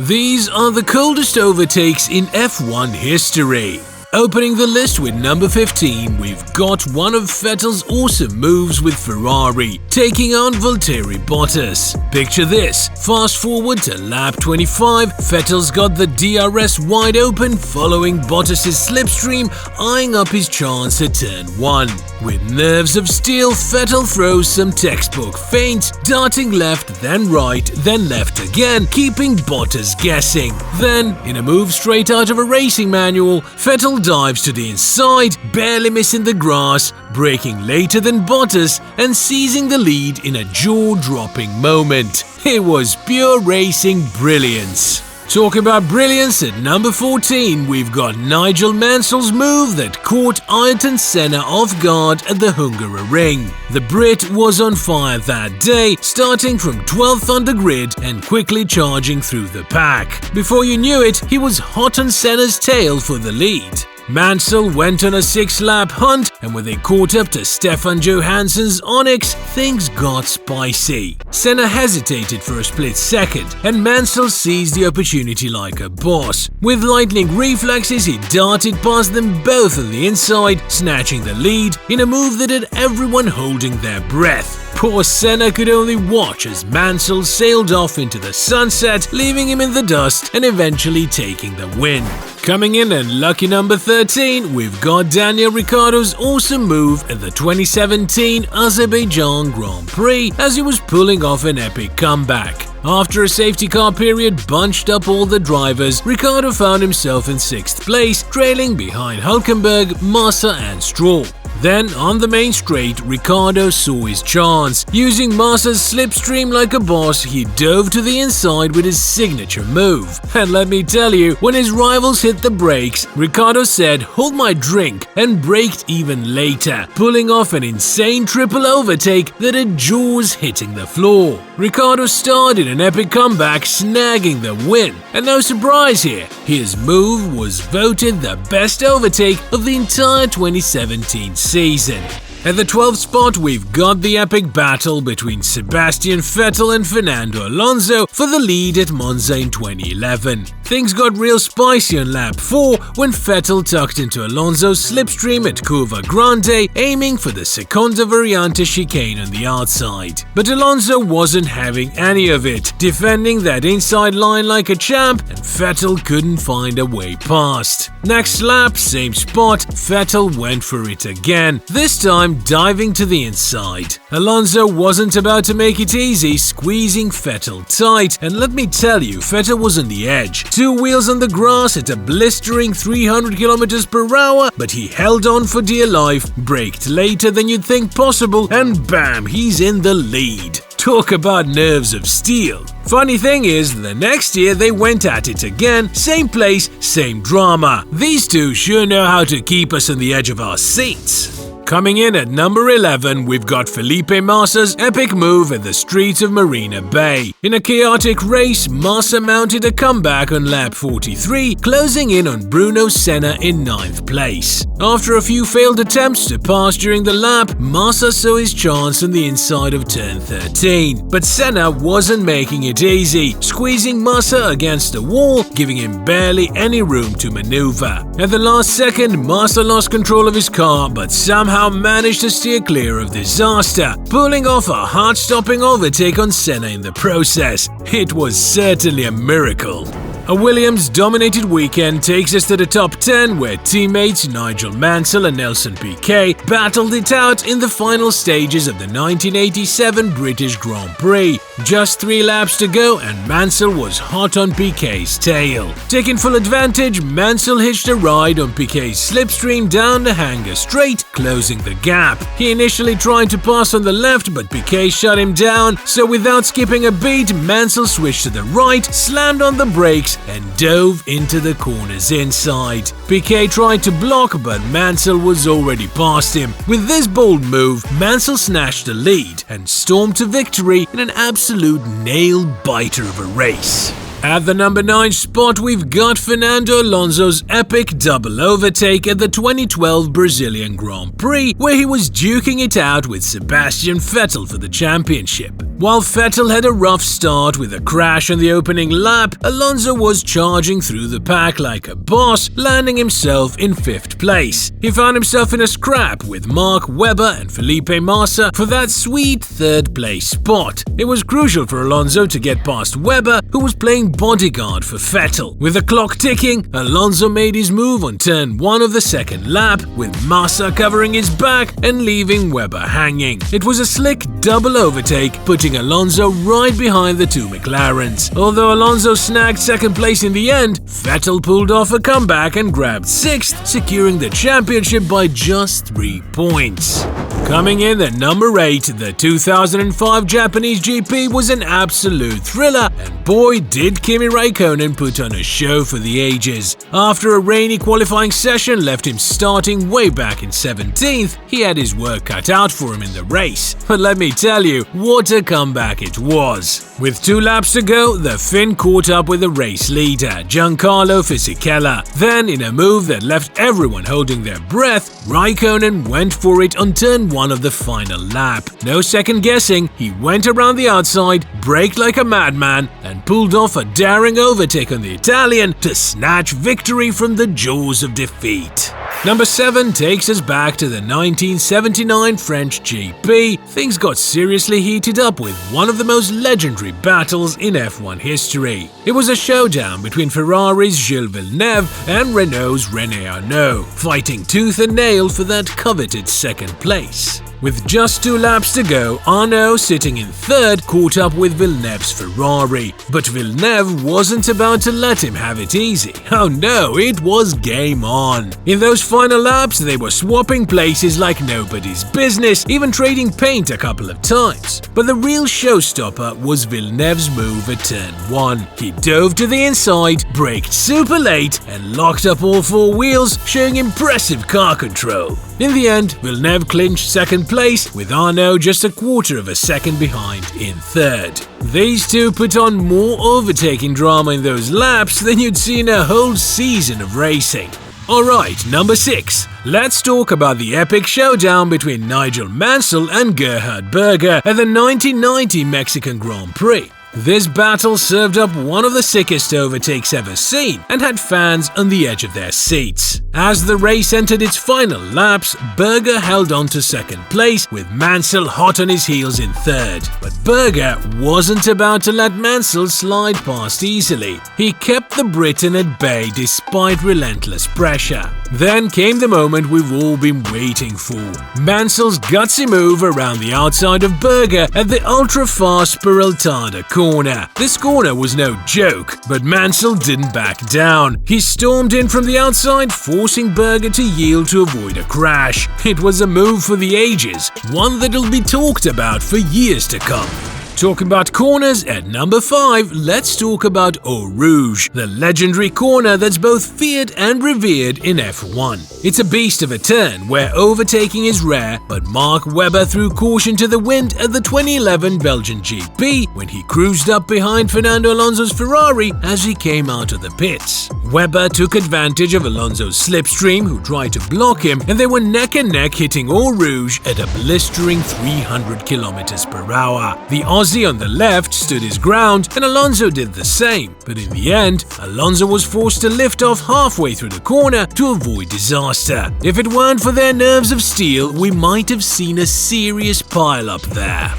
These are the coldest overtakes in F1 history. Opening the list with number 15, we've got one of Vettel's awesome moves with Ferrari, taking on Valtteri Bottas. Picture this, fast forward to lap 25, Vettel's got the DRS wide open following Bottas' slipstream, eyeing up his chance at turn 1. With nerves of steel, Vettel throws some textbook feints, darting left, then right, then left again, keeping Bottas guessing. Then, in a move straight out of a racing manual, Vettel dives to the inside, barely missing the grass, braking later than Bottas and seizing the lead in a jaw-dropping moment. It was pure racing brilliance. Talk about brilliance, at number 14, we've got Nigel Mansell's move that caught Ayrton Senna off guard at the Hungaroring. The Brit was on fire that day, starting from 12th on the grid and quickly charging through the pack. Before you knew it, he was hot on Senna's tail for the lead. Mansell went on a 6-lap hunt, and when they caught up to Stefan Johansson's Onyx, things got spicy. Senna hesitated for a split second, and Mansell seized the opportunity like a boss. With lightning reflexes, he darted past them both on the inside, snatching the lead in a move that had everyone holding their breath. Poor Senna could only watch as Mansell sailed off into the sunset, leaving him in the dust and eventually taking the win. Coming in at lucky number 13, we've got Daniel Ricciardo's awesome move at the 2017 Azerbaijan Grand Prix as he was pulling off an epic comeback. After a safety car period bunched up all the drivers, Ricciardo found himself in 6th place, trailing behind Hülkenberg, Massa and Stroll. Then, on the main straight, Ricciardo saw his chance. Using Massa's slipstream like a boss, he dove to the inside with his signature move. And let me tell you, when his rivals hit the brakes, Ricciardo said, "Hold my drink," and braked even later, pulling off an insane triple overtake that had jaws hitting the floor. Ricciardo started an epic comeback, snagging the win. And no surprise here, his move was voted the best overtake of the entire 2017 season. At the 12th spot, we've got the epic battle between Sebastian Vettel and Fernando Alonso for the lead at Monza in 2011. Things got real spicy on lap 4 when Vettel tucked into Alonso's slipstream at Curva Grande, aiming for the Seconda Variante chicane on the outside. But Alonso wasn't having any of it, defending that inside line like a champ, and Vettel couldn't find a way past. Next lap, same spot, Vettel went for it again, this time diving to the inside. Alonso wasn't about to make it easy, squeezing Vettel tight, and let me tell you, Vettel was on the edge. 2 wheels on the grass at a blistering 300 km/h, but he held on for dear life, braked later than you'd think possible, and bam, he's in the lead. Talk about nerves of steel. Funny thing is, the next year they went at it again, same place, same drama. These two sure know how to keep us on the edge of our seats. Coming in at number 11, we've got Felipe Massa's epic move at the streets of Marina Bay. In a chaotic race, Massa mounted a comeback on lap 43, closing in on Bruno Senna in 9th place. After a few failed attempts to pass during the lap, Massa saw his chance on the inside of turn 13. But Senna wasn't making it easy, squeezing Massa against the wall, giving him barely any room to maneuver. At the last second, Massa lost control of his car, but somehow managed to steer clear of disaster, pulling off a heart-stopping overtake on Senna in the process. It was certainly a miracle. A Williams-dominated weekend takes us to the top 10, where teammates Nigel Mansell and Nelson Piquet battled it out in the final stages of the 1987 British Grand Prix. Just 3 laps to go and Mansell was hot on Piquet's tail. Taking full advantage, Mansell hitched a ride on Piquet's slipstream down the hangar straight, closing the gap. He initially tried to pass on the left, but Piquet shut him down, so without skipping a beat, Mansell switched to the right, slammed on the brakes, and dove into the corners inside. Piquet tried to block, but Mansell was already past him. With this bold move, Mansell snatched the lead and stormed to victory in an absolute nail-biter of a race. At the number 9 spot, we've got Fernando Alonso's epic double overtake at the 2012 Brazilian Grand Prix, where he was duking it out with Sebastian Vettel for the championship. While Vettel had a rough start with a crash on the opening lap, Alonso was charging through the pack like a boss, landing himself in 5th place. He found himself in a scrap with Mark Webber and Felipe Massa for that sweet 3rd place spot. It was crucial for Alonso to get past Webber, who was playing bodyguard for Vettel. With the clock ticking, Alonso made his move on turn 1 of the 2nd lap, with Massa covering his back and leaving Webber hanging. It was a slick double overtake, putting Alonso right behind the 2 McLarens. Although Alonso snagged 2nd place in the end, Vettel pulled off a comeback and grabbed 6th, securing the championship by just 3 points. Coming in at number 8, the 2005 Japanese GP was an absolute thriller, and boy did Kimi Raikkonen put on a show for the ages. After a rainy qualifying session left him starting way back in 17th, he had his work cut out for him in the race. But let me tell you, what a comeback it was. With 2 laps to go, the Finn caught up with the race leader, Giancarlo Fisichella. Then, in a move that left everyone holding their breath, Raikkonen went for it on turn 1 of the final lap. No second guessing, he went around the outside, braked like a madman, and pulled off a daring overtake on the Italian to snatch victory from the jaws of defeat. Number 7 takes us back to the 1979 French GP. Things got seriously heated up with one of the most legendary battles in F1 history. It was a showdown between Ferrari's Gilles Villeneuve and Renault's René Arnoux, fighting tooth and nail for that coveted 2nd place. With just 2 laps to go, Arnoux, sitting in 3rd, caught up with Villeneuve's Ferrari. But Villeneuve wasn't about to let him have it easy. Oh no, it was game on. In those final laps, they were swapping places like nobody's business, even trading paint a couple of times. But the real showstopper was Villeneuve's move at turn 1. He dove to the inside, braked super late, and locked up all 4 wheels, showing impressive car control. In the end, Villeneuve clinched 2nd place, with Arnoux just a 1/4 of a second behind in 3rd. These two put on more overtaking drama in those laps than you'd see in a whole season of racing. Alright, number 6. Let's talk about the epic showdown between Nigel Mansell and Gerhard Berger at the 1990 Mexican Grand Prix. This battle served up one of the sickest overtakes ever seen and had fans on the edge of their seats. As the race entered its final laps, Berger held on to 2nd place, with Mansell hot on his heels in 3rd. But Berger wasn't about to let Mansell slide past easily. He kept the Briton at bay despite relentless pressure. Then came the moment we've all been waiting for. Mansell's gutsy move around the outside of Berger at the ultra-fast Peraltada corner. This corner was no joke, but Mansell didn't back down. He stormed in from the outside, forcing Berger to yield to avoid a crash. It was a move for the ages, one that'll be talked about for years to come. Talking about corners, at number 5, let's talk about Eau Rouge, the legendary corner that's both feared and revered in F1. It's a beast of a turn where overtaking is rare, but Mark Webber threw caution to the wind at the 2011 Belgian GP when he cruised up behind Fernando Alonso's Ferrari as he came out of the pits. Webber took advantage of Alonso's slipstream, who tried to block him, and they were neck and neck, hitting Eau Rouge at a blistering 300 km/h. The Aussie on the left stood his ground, and Alonso did the same, but in the end, Alonso was forced to lift off halfway through the corner to avoid disaster. If it weren't for their nerves of steel, we might have seen a serious pile-up there.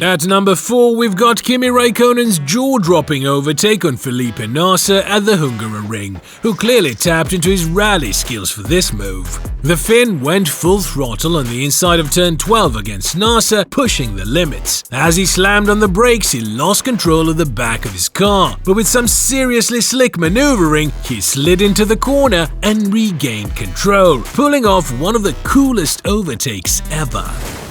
At number 4, we've got Kimi Raikkonen's jaw-dropping overtake on Felipe Nasr at the Hungaroring, who clearly tapped into his rally skills for this move. The Finn went full throttle on the inside of turn 12 against Nasr, pushing the limits. As he slammed on the brakes, he lost control of the back of his car, but with some seriously slick maneuvering, he slid into the corner and regained control, pulling off one of the coolest overtakes ever.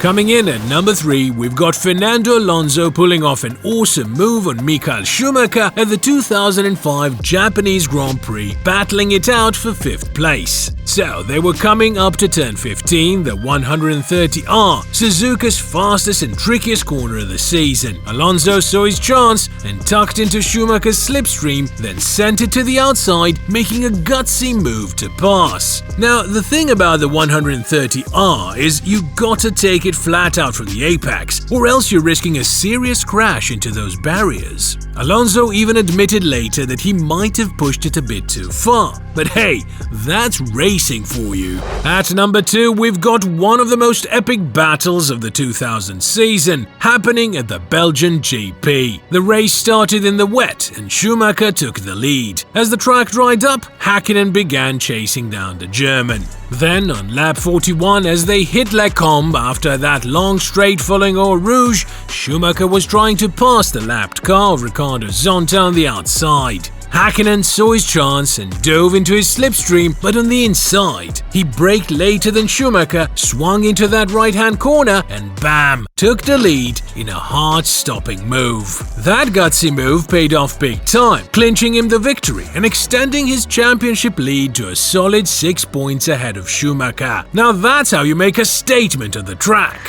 Coming in at number 3, we've got Fernando Alonso pulling off an awesome move on Michael Schumacher at the 2005 Japanese Grand Prix, battling it out for 5th place. So they were coming up to turn 15, the 130R, Suzuka's fastest and trickiest corner of the season. Alonso saw his chance and tucked into Schumacher's slipstream, then sent it to the outside, making a gutsy move to pass. Now, the thing about the 130R is you gotta take it flat out from the apex, or else you're risking a serious crash into those barriers. Alonso even admitted later that he might have pushed it a bit too far. But hey, that's racing for you. At number 2, we've got one of the most epic battles of the 2000 season, happening at the Belgian GP. The race started in the wet and Schumacher took the lead. As the track dried up, Häkkinen began chasing down the German. Then, on lap 41, as they hit Les Combes after that long straight following Eau Rouge, Schumacher was trying to pass the lapped car of Ricardo Zonta on the outside. Häkkinen saw his chance and dove into his slipstream, but on the inside. He braked later than Schumacher, swung into that right-hand corner, and bam! Took the lead in a hard-stopping move. That gutsy move paid off big time, clinching him the victory and extending his championship lead to a solid 6 points ahead of Schumacher. Now that's how you make a statement on the track.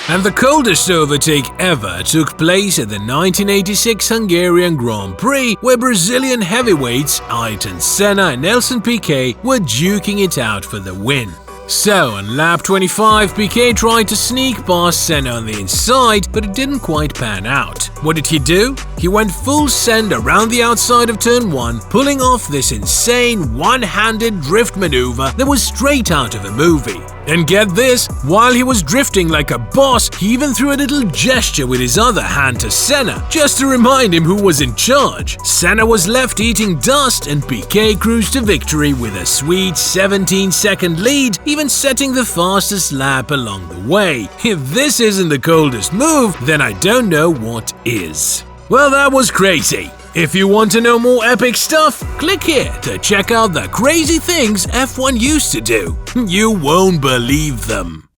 And the coldest overtake ever took place at the 1986 Hungarian Grand Prix, where Brazilian heavyweights Ayrton Senna and Nelson Piquet were duking it out for the win. So, on lap 25, Piquet tried to sneak past Senna on the inside, but it didn't quite pan out. What did he do? He went full send around the outside of turn 1, pulling off this insane one-handed drift maneuver that was straight out of a movie. And get this, while he was drifting like a boss, he even threw a little gesture with his other hand to Senna, just to remind him who was in charge. Senna was left eating dust and Piquet cruised to victory with a sweet 17-second lead, even setting the fastest lap along the way. If this isn't the coldest move, then I don't know what is. Well, that was crazy. If you want to know more epic stuff, click here to check out the crazy things F1 used to do. You won't believe them.